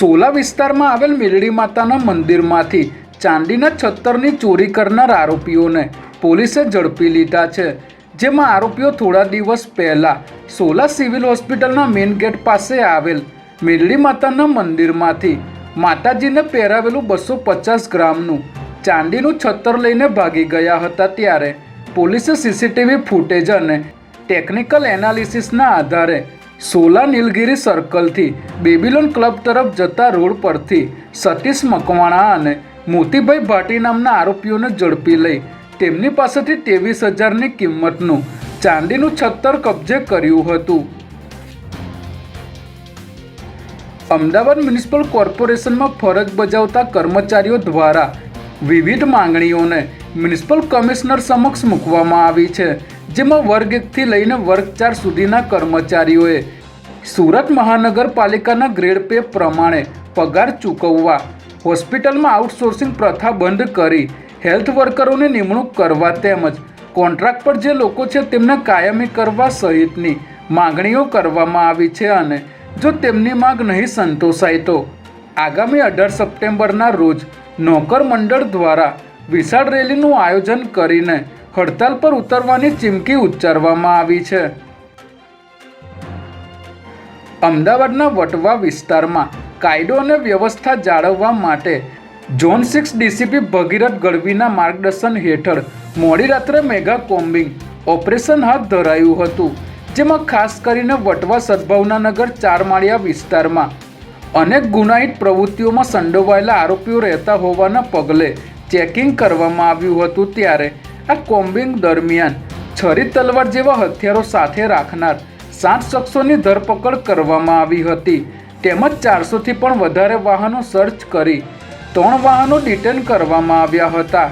સોલા વિસ્તારમાં આવેલ મેલડી માતાના મંદિરમાંથી ચાંદીના છત્તરની ચોરી કરનાર આરોપીઓને પોલીસે ઝડપી લીધા છે, જેમાં આરોપીઓ થોડા દિવસ પહેલા સોલા સિવિલ હોસ્પિટલના મેઇન ગેટ પાસે આવેલ મેલડી માતાના મંદિરમાંથી માતાજીને પહેરાવેલું 250 ગ્રામનું ચાંદીનું છત્તર લઈને ભાગી ગયા હતા। ત્યારે પોલીસે સીસીટીવી ફૂટેજ અને ટેકનિકલ એનાલિસિસના આધારે સોલા નીલગિરી સર્કલથી બેબીલોન ક્લબ તરફ જતા રોડ પરથી સતીશ મકવાણા અને મોતીભાઈ ભાટી નામના આરોપીઓને ઝડપી લઈ તેમની પાસેથી 23,000ની કિંમતનું ચાંદીનું છત્તર કબજે કર્યું હતું। અમદાવાદ મ્યુનિસિપલ કોર્પોરેશનમાં ફરજ બજાવતા કર્મચારીઓ દ્વારા વિવિધ માંગણીઓને મ્યુનિસિપલ કમિશનર સમક્ષ મૂકવામાં આવી છે, જેમાં વર્ગ 1થી લઈને વર્ગ 4 સુધીના કર્મચારીઓએ સુરત મહાનગરપાલિકાના ગ્રેડ પે પ્રમાણે પગાર ચૂકવવા, હોસ્પિટલમાં આઉટસોર્સિંગ પ્રથા બંધ કરી હેલ્થ વર્કરોની નિમણૂક કરવા તેમજ કોન્ટ્રાક્ટ પર જે લોકો છે તેમને કાયમી કરવા સહિતની માંગણીઓ કરવામાં આવી છે અને જો તેમની માંગ નહીં સંતોષાય તો આગામી 18 સપ્ટેમ્બરના રોજ નોકર મંડળ દ્વારા વિશાળ રેલીનું આયોજન કરીને હડતાલ પર ઉતરવાની ચીમકી ઉચ્ચારવામાં આવી છે। અમદાવાદના વટવા વિસ્તારમાં કાયદો અને વ્યવસ્થા જાળવવા માટે ઝોન 6 ડીસીપી ભગીરથ ગઢવીના માર્ગદર્શન હેઠળ મોડી રાત્રે મેગા કોમ્બિંગ ઓપરેશન હાથ ધરાયું હતું, જેમાં ખાસ કરીને વટવા સદભાવનાનગર 4 માળિયા વિસ્તારમાં અનેક ગુનાહિત પ્રવૃત્તિઓમાં સંડોવાયેલા આરોપીઓ રહેતા હોવાના પગલે ચેકિંગ કરવામાં આવ્યું હતું। ત્યારે આ કોમ્બિંગ દરમિયાન છરી તલવાર જેવા હથિયારો સાથે રાખનાર 7 શખ્સોની ધરપકડ કરવામાં આવી હતી, તેમજ 400થી પણ વધારે વાહનો સર્ચ કરી 3 વાહનો ડિટેન કરવામાં આવ્યા હતા।